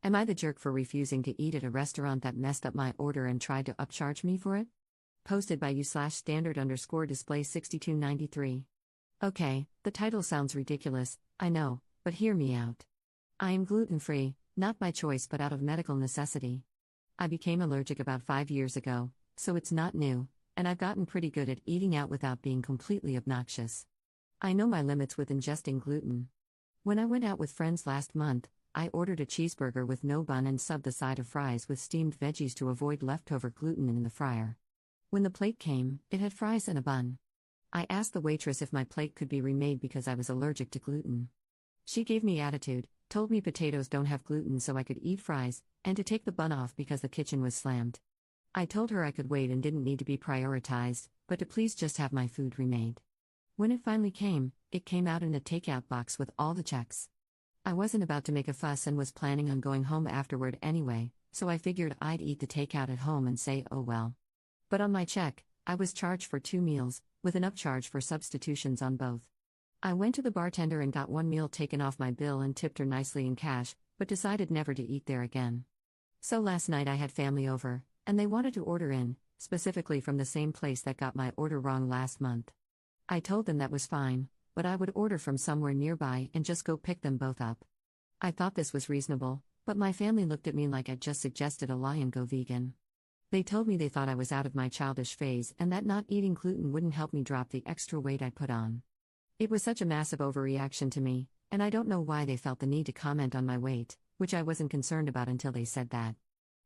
Am I the jerk for refusing to eat at a restaurant that messed up my order and tried to upcharge me for it? Posted by you/standard_display 6293. Okay, the title sounds ridiculous, I know, but hear me out. I am gluten-free, not by choice but out of medical necessity. I became allergic about 5 years ago, so it's not new, and I've gotten pretty good at eating out without being completely obnoxious. I know my limits with ingesting gluten. When I went out with friends last month, I ordered a cheeseburger with no bun and subbed the side of fries with steamed veggies to avoid leftover gluten in the fryer. When the plate came, it had fries and a bun. I asked the waitress if my plate could be remade because I was allergic to gluten. She gave me attitude, told me potatoes don't have gluten so I could eat fries, and to take the bun off because the kitchen was slammed. I told her I could wait and didn't need to be prioritized, but to please just have my food remade. When it finally came, it came out in a takeout box with all the checks. I wasn't about to make a fuss and was planning on going home afterward anyway, so I figured I'd eat the takeout at home and say oh well. But on my check, I was charged for 2 meals, with an upcharge for substitutions on both. I went to the bartender and got 1 meal taken off my bill and tipped her nicely in cash, but decided never to eat there again. So last night I had family over, and they wanted to order in, specifically from the same place that got my order wrong last month. I told them that was fine, but I would order from somewhere nearby and just go pick them both up. I thought this was reasonable, but my family looked at me like I'd just suggested a lion go vegan. They told me they thought I was out of my childish phase and that not eating gluten wouldn't help me drop the extra weight I put on. It was such a massive overreaction to me, and I don't know why they felt the need to comment on my weight, which I wasn't concerned about until they said that.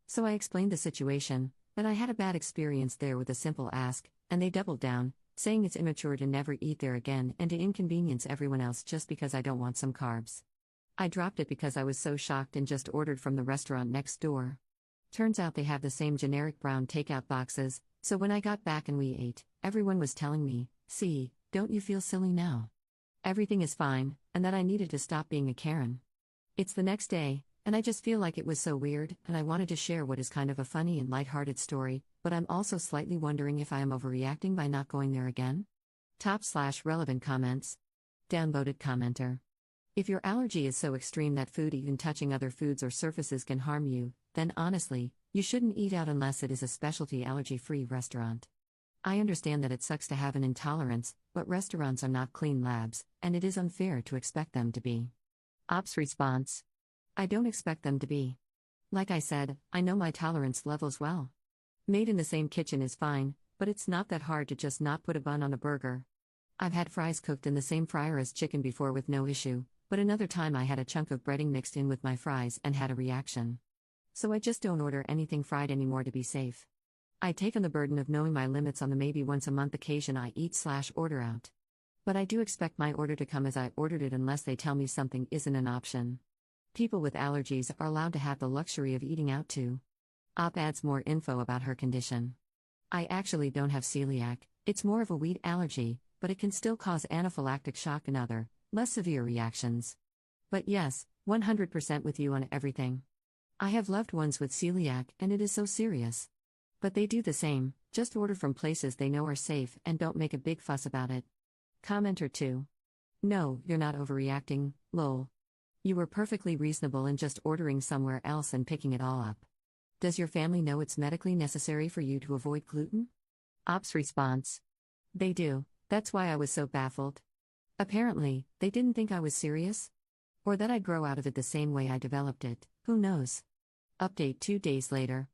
So I explained the situation, that I had a bad experience there with a simple ask, and they doubled down, saying it's immature to never eat there again and to inconvenience everyone else just because I don't want some carbs. I dropped it because I was so shocked and just ordered from the restaurant next door. Turns out they have the same generic brown takeout boxes, so when I got back and we ate, everyone was telling me, "See, don't you feel silly now? Everything is fine," and that I needed to stop being a Karen. It's the next day, and I just feel like it was so weird, and I wanted to share what is kind of a funny and lighthearted story, but I'm also slightly wondering if I am overreacting by not going there again? Top/relevant comments. Downvoted commenter. If your allergy is so extreme that food even touching other foods or surfaces can harm you, then honestly, you shouldn't eat out unless it is a specialty allergy-free restaurant. I understand that it sucks to have an intolerance, but restaurants are not clean labs, and it is unfair to expect them to be. Ops response. I don't expect them to be. Like I said, I know my tolerance levels well. Made in the same kitchen is fine, but it's not that hard to just not put a bun on a burger. I've had fries cooked in the same fryer as chicken before with no issue, but another time I had a chunk of breading mixed in with my fries and had a reaction. So I just don't order anything fried anymore to be safe. I take on the burden of knowing my limits on the maybe once a month occasion I eat/order out. But I do expect my order to come as I ordered it unless they tell me something isn't an option. People with allergies are allowed to have the luxury of eating out too. Op adds more info about her condition. I actually don't have celiac, it's more of a wheat allergy, but it can still cause anaphylactic shock and other, less severe reactions. But yes, 100% with you on everything. I have loved ones with celiac and it is so serious. But they do the same, just order from places they know are safe and don't make a big fuss about it. Commenter 2. No, you're not overreacting, lol. You were perfectly reasonable in just ordering somewhere else and picking it all up. Does your family know it's medically necessary for you to avoid gluten? Ops response. They do, that's why I was so baffled. Apparently, they didn't think I was serious? Or that I'd grow out of it the same way I developed it, who knows? Update 2 days later.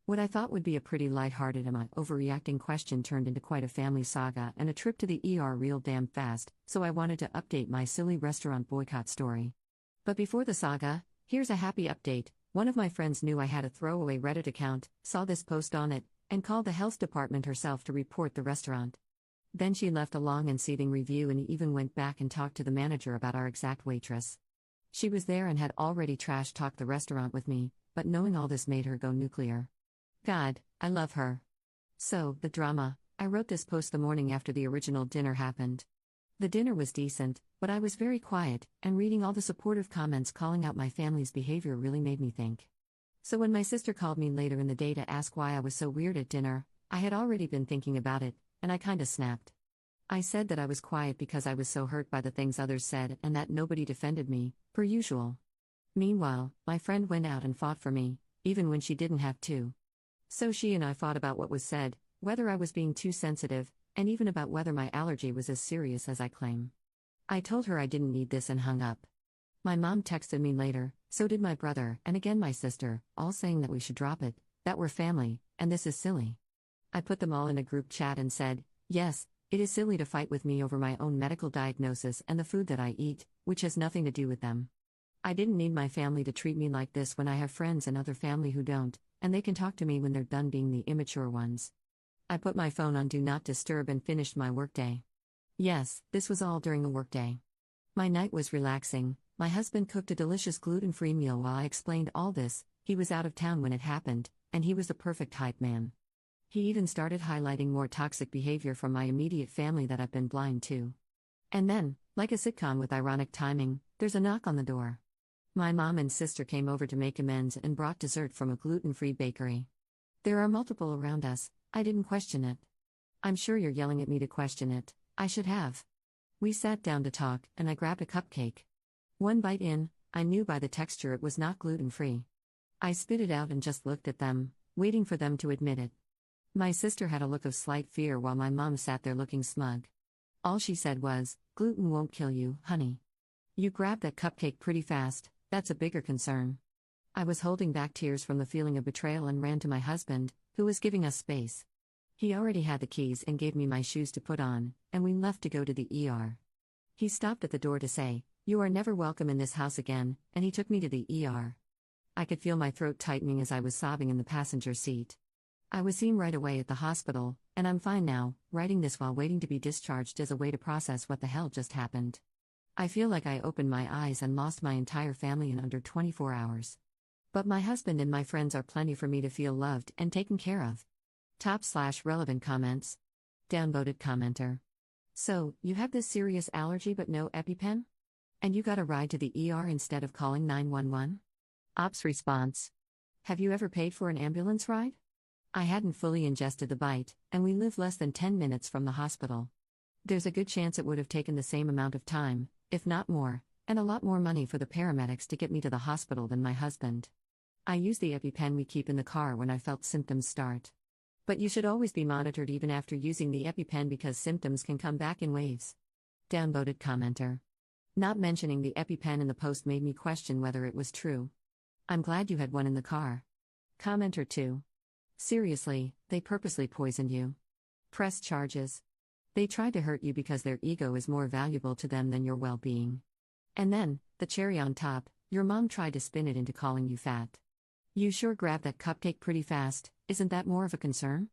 What I thought would be a pretty lighthearted am I overreacting question turned into quite a family saga and a trip to the ER real damn fast, so I wanted to update my silly restaurant boycott story. But before the saga, here's a happy update. One of my friends knew I had a throwaway Reddit account, saw this post on it, and called the health department herself to report the restaurant. Then she left a long and scathing review and even went back and talked to the manager about our exact waitress. She was there and had already trash-talked the restaurant with me, but knowing all this made her go nuclear. God, I love her. So, the drama. I wrote this post the morning after the original dinner happened. The dinner was decent, but I was very quiet, and reading all the supportive comments calling out my family's behavior really made me think. So when my sister called me later in the day to ask why I was so weird at dinner, I had already been thinking about it, and I kinda snapped. I said that I was quiet because I was so hurt by the things others said and that nobody defended me, per usual. Meanwhile, my friend went out and fought for me, even when she didn't have to. So she and I fought about what was said, whether I was being too sensitive, and even about whether my allergy was as serious as I claim. I told her I didn't need this and hung up. My mom texted me later, so did my brother, and again my sister, all saying that we should drop it, that we're family, and this is silly. I put them all in a group chat and said, yes, it is silly to fight with me over my own medical diagnosis and the food that I eat, which has nothing to do with them. I didn't need my family to treat me like this when I have friends and other family who don't, and they can talk to me when they're done being the immature ones. I put my phone on Do Not Disturb and finished my workday. Yes, this was all during a workday. My night was relaxing. My husband cooked a delicious gluten-free meal while I explained all this. He was out of town when it happened, and he was the perfect hype man. He even started highlighting more toxic behavior from my immediate family that I've been blind to. And then, like a sitcom with ironic timing, there's a knock on the door. My mom and sister came over to make amends and brought dessert from a gluten-free bakery. There are multiple around us. I didn't question it. I'm sure you're yelling at me to question it. I should have. We sat down to talk, and I grabbed a cupcake. One bite in, I knew by the texture it was not gluten-free. I spit it out and just looked at them, waiting for them to admit it. My sister had a look of slight fear while my mom sat there looking smug. All she said was, "Gluten won't kill you, honey. You grabbed that cupcake pretty fast, that's a bigger concern." I was holding back tears from the feeling of betrayal and ran to my husband, who was giving us space. He already had the keys and gave me my shoes to put on, and we left to go to the ER. He stopped at the door to say, "You are never welcome in this house again," and he took me to the ER. I could feel my throat tightening as I was sobbing in the passenger seat. I was seen right away at the hospital, and I'm fine now, writing this while waiting to be discharged as a way to process what the hell just happened. I feel like I opened my eyes and lost my entire family in under 24 hours. But my husband and my friends are plenty for me to feel loved and taken care of. Top/relevant comments. Downvoted commenter. So, you have this serious allergy but no EpiPen? And you got a ride to the ER instead of calling 911? Ops response. Have you ever paid for an ambulance ride? I hadn't fully ingested the bite, and we live less than 10 minutes from the hospital. There's a good chance it would have taken the same amount of time, if not more, and a lot more money for the paramedics to get me to the hospital than my husband. I use the EpiPen we keep in the car when I felt symptoms start. But you should always be monitored even after using the EpiPen because symptoms can come back in waves. Downvoted commenter. Not mentioning the EpiPen in the post made me question whether it was true. I'm glad you had one in the car. Commenter 2. Seriously, they purposely poisoned you. Press charges. They tried to hurt you because their ego is more valuable to them than your well-being. And then, the cherry on top, your mom tried to spin it into calling you fat. You sure grabbed that cupcake pretty fast, isn't that more of a concern?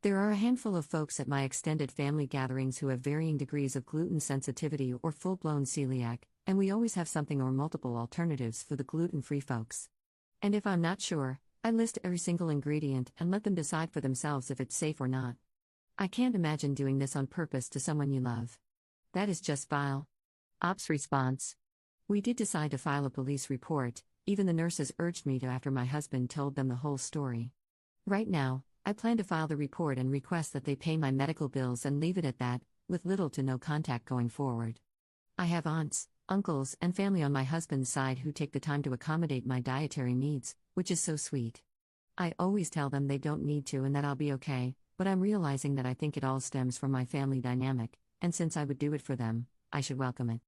There are a handful of folks at my extended family gatherings who have varying degrees of gluten sensitivity or full-blown celiac, and we always have something or multiple alternatives for the gluten-free folks. And if I'm not sure, I list every single ingredient and let them decide for themselves if it's safe or not. I can't imagine doing this on purpose to someone you love. That is just vile. Ops response. We did decide to file a police report, even the nurses urged me to after my husband told them the whole story. Right now, I plan to file the report and request that they pay my medical bills and leave it at that, with little to no contact going forward. I have aunts, uncles, and family on my husband's side who take the time to accommodate my dietary needs, which is so sweet. I always tell them they don't need to and that I'll be okay, but I'm realizing that I think it all stems from my family dynamic, and since I would do it for them, I should welcome it.